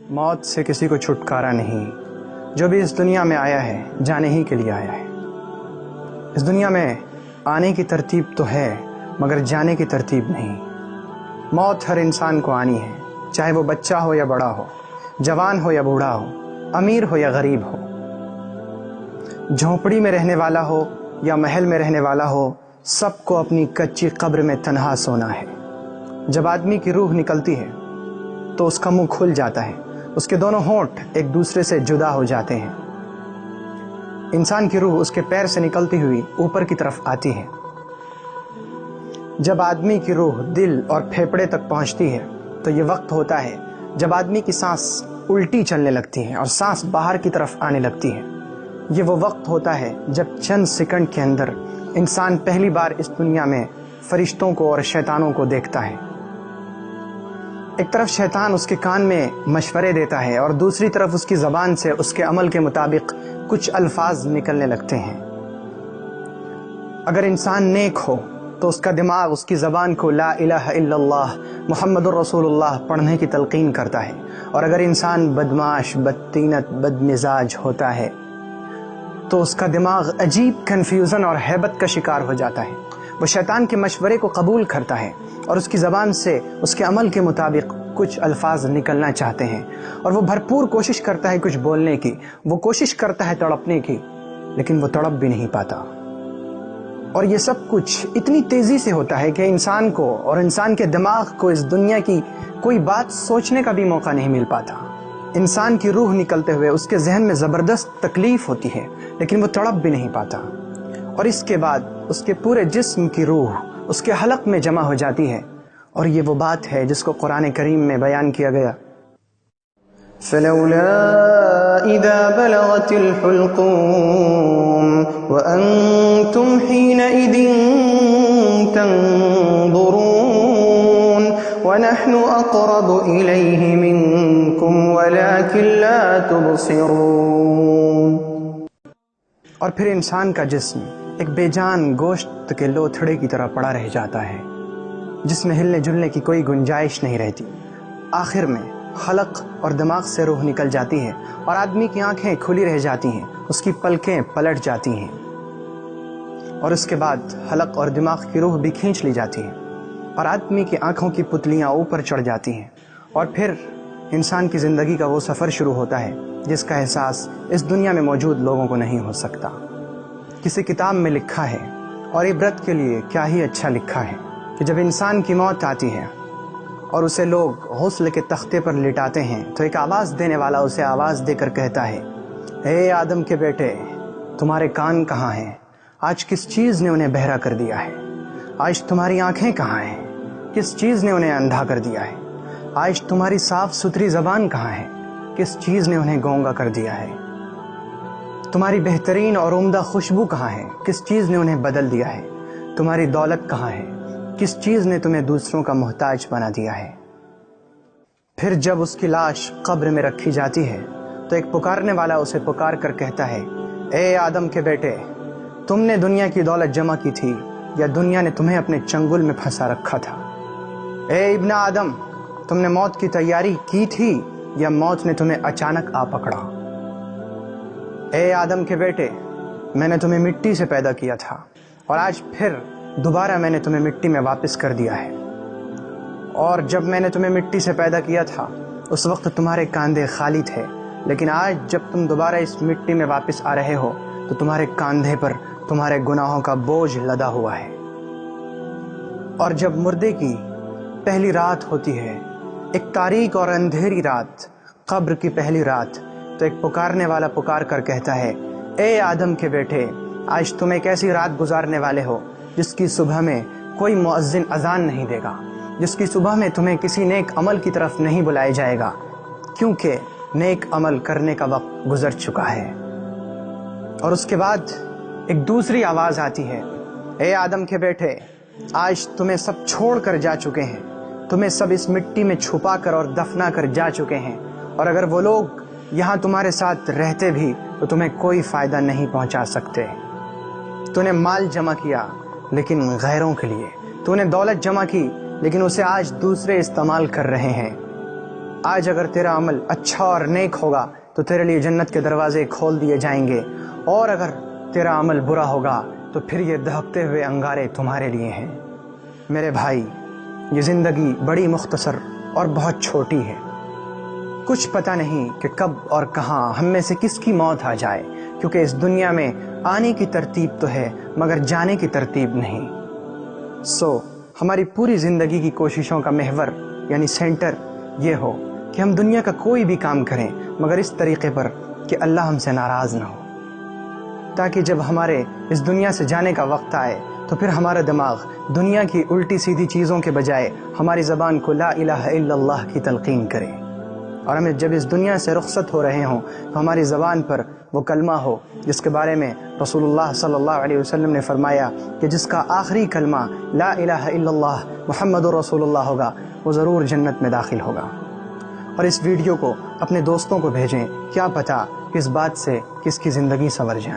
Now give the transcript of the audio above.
موت سے کسی کو چھٹکارا نہیں، جو بھی اس دنیا میں آیا ہے جانے ہی کے لیے آیا ہے۔ اس دنیا میں آنے کی ترتیب تو ہے مگر جانے کی ترتیب نہیں۔ موت ہر انسان کو آنی ہے، چاہے وہ بچہ ہو یا بڑا ہو، جوان ہو یا بوڑھا ہو، امیر ہو یا غریب ہو، جھونپڑی میں رہنے والا ہو یا محل میں رہنے والا ہو، سب کو اپنی کچی قبر میں تنہا سونا ہے۔ جب آدمی کی روح نکلتی ہے تو اس کا منہ کھل جاتا ہے، اس کے دونوں ہونٹ ایک دوسرے سے جدا ہو جاتے ہیں۔ انسان کی روح اس کے پیر سے نکلتی ہوئی اوپر کی طرف آتی ہے۔ جب آدمی کی روح دل اور پھیپھڑے تک پہنچتی ہے تو یہ وقت ہوتا ہے جب آدمی کی سانس الٹی چلنے لگتی ہے اور سانس باہر کی طرف آنے لگتی ہے۔ یہ وہ وقت ہوتا ہے جب چند سیکنڈ کے اندر انسان پہلی بار اس دنیا میں فرشتوں کو اور شیطانوں کو دیکھتا ہے۔ ایک طرف شیطان اس کے کان میں مشورے دیتا ہے اور دوسری طرف اس کی زبان سے اس کے عمل کے مطابق کچھ الفاظ نکلنے لگتے ہیں۔ اگر انسان نیک ہو تو اس کا دماغ اس کی زبان کو لا الہ الا اللہ محمد الرسول اللہ پڑھنے کی تلقین کرتا ہے، اور اگر انسان بدمعاش، بدطینت، بدمزاج ہوتا ہے تو اس کا دماغ عجیب کنفیوژن اور ہیبت کا شکار ہو جاتا ہے۔ وہ شیطان کے مشورے کو قبول کرتا ہے اور اس کی زبان سے اس کے عمل کے مطابق کچھ الفاظ نکلنا چاہتے ہیں، اور وہ بھرپور کوشش کرتا ہے کچھ بولنے کی، وہ کوشش کرتا ہے تڑپنے کی، لیکن وہ تڑپ بھی نہیں پاتا۔ اور یہ سب کچھ اتنی تیزی سے ہوتا ہے کہ انسان کو اور انسان کے دماغ کو اس دنیا کی کوئی بات سوچنے کا بھی موقع نہیں مل پاتا۔ انسان کی روح نکلتے ہوئے اس کے ذہن میں زبردست تکلیف ہوتی ہے، لیکن وہ تڑپ بھی نہیں پاتا، اور اس کے بعد اس کے پورے جسم کی روح اس کے حلق میں جمع ہو جاتی ہے، اور یہ وہ بات ہے جس کو قرآن کریم میں بیان کیا گیا۔ فَلَوْلَا إِذَا بَلَغَتِ الْحُلْقُومَ وَأَنْتُمْ حِينَئِذٍ تَنظُرُونَ وَنَحْنُ أَقْرَبُ إِلَيْهِ مِنْكُمْ وَلَكِنْ لَا تُبْصِرُونَ۔ اور پھر انسان کا جسم ایک بے جان گوشت کے لوتھڑے کی طرح پڑا رہ جاتا ہے، جس میں ہلنے جلنے کی کوئی گنجائش نہیں رہتی۔ آخر میں حلق اور دماغ سے روح نکل جاتی ہے اور آدمی کی آنکھیں کھلی رہ جاتی ہیں، اس کی پلکیں پلٹ جاتی ہیں، اور اس کے بعد حلق اور دماغ کی روح بھی کھینچ لی جاتی ہے، اور آدمی کی آنکھوں کی پتلیاں اوپر چڑھ جاتی ہیں، اور پھر انسان کی زندگی کا وہ سفر شروع ہوتا ہے جس کا احساس اس دنیا میں موجود لوگوں کو نہیں ہو سکتا۔ کسی کتاب میں لکھا ہے، اور عبرت کے لیے کیا ہی اچھا لکھا ہے، کہ جب انسان کی موت آتی ہے اور اسے لوگ غسل کے تختے پر لٹاتے ہیں تو ایک آواز دینے والا اسے آواز دے کر کہتا ہے، اے آدم کے بیٹے، تمہارے کان کہاں ہیں؟ آج کس چیز نے انہیں بہرا کر دیا ہے؟ آج تمہاری آنکھیں کہاں ہیں؟ کس چیز نے انہیں اندھا کر دیا ہے؟ آج تمہاری صاف ستھری زبان کہاں ہے؟ کس چیز نے انہیں گونگا کر دیا ہے؟ تمہاری بہترین اور عمدہ خوشبو کہاں ہے؟ کس چیز نے انہیں بدل دیا ہے؟ تمہاری دولت کہاں ہے؟ کس چیز نے تمہیں دوسروں کا محتاج بنا دیا ہے؟ پھر جب اس کی لاش قبر میں رکھی جاتی ہے تو ایک پکارنے والا اسے پکار کر کہتا ہے، اے آدم کے بیٹے، تم نے دنیا کی دولت جمع کی تھی یا دنیا نے تمہیں اپنے چنگل میں پھنسا رکھا تھا؟ اے ابن آدم، تم نے موت کی تیاری کی تھی یا موت نے تمہیں اچانک آ پکڑا؟ اے آدم کے بیٹے، میں نے تمہیں مٹی سے پیدا کیا تھا، اور آج پھر دوبارہ میں نے تمہیں مٹی میں واپس کر دیا ہے، اور جب میں نے تمہیں مٹی سے پیدا کیا تھا اس وقت تمہارے کاندھے خالی تھے، لیکن آج جب تم دوبارہ اس مٹی میں واپس آ رہے ہو تو تمہارے کاندھے پر تمہارے گناہوں کا بوجھ لدا ہوا ہے۔ اور جب مردے کی پہلی رات ہوتی ہے، ایک تاریک اور اندھیری رات، قبر کی پہلی رات، تو ایک پکارنے والا پکار کر کہتا ہے، اے آدم کے بیٹے، آج تم ایک ایسی رات گزارنے والے ہو جس کی صبح میں کوئی مؤذن اذان نہیں دے گا، جس کی صبح میں تمہیں کسی نیک عمل کی طرف نہیں بلایا جائے گا، کیونکہ نیک عمل کرنے کا وقت گزر چکا ہے۔ اور اس کے بعد ایک دوسری آواز آتی ہے، اے آدم کے بیٹے، آج تمہیں سب چھوڑ کر جا چکے ہیں، تمہیں سب اس مٹی میں چھپا کر اور دفنا کر جا چکے ہیں، اور اگر وہ لوگ یہاں تمہارے ساتھ رہتے بھی تو تمہیں کوئی فائدہ نہیں پہنچا سکتے۔ تو نے مال جمع کیا لیکن غیروں کے لیے، تو نے دولت جمع کی لیکن اسے آج دوسرے استعمال کر رہے ہیں۔ آج اگر تیرا عمل اچھا اور نیک ہوگا تو تیرے لیے جنت کے دروازے کھول دیے جائیں گے، اور اگر تیرا عمل برا ہوگا تو پھر یہ دہکتے ہوئے انگارے تمہارے لیے ہیں۔ میرے بھائی، یہ زندگی بڑی مختصر اور بہت چھوٹی ہے۔ کچھ پتہ نہیں کہ کب اور کہاں ہم میں سے کس کی موت آ جائے، کیونکہ اس دنیا میں آنے کی ترتیب تو ہے مگر جانے کی ترتیب نہیں۔ ہماری پوری زندگی کی کوششوں کا محور یعنی سینٹر یہ ہو کہ ہم دنیا کا کوئی بھی کام کریں مگر اس طریقے پر کہ اللہ ہم سے ناراض نہ ہو، تاکہ جب ہمارے اس دنیا سے جانے کا وقت آئے تو پھر ہمارا دماغ دنیا کی الٹی سیدھی چیزوں کے بجائے ہماری زبان کو لا الہ الا اللہ کی تلقین کرے، اور ہمیں جب اس دنیا سے رخصت ہو رہے ہوں تو ہماری زبان پر وہ کلمہ ہو جس کے بارے میں رسول اللہ صلی اللہ علیہ وسلم نے فرمایا کہ جس کا آخری کلمہ لا الہ الا اللہ محمد رسول اللہ ہوگا وہ ضرور جنت میں داخل ہوگا۔ اور اس ویڈیو کو اپنے دوستوں کو بھیجیں، کیا پتہ اس بات سے کس کی زندگی سنور جائے۔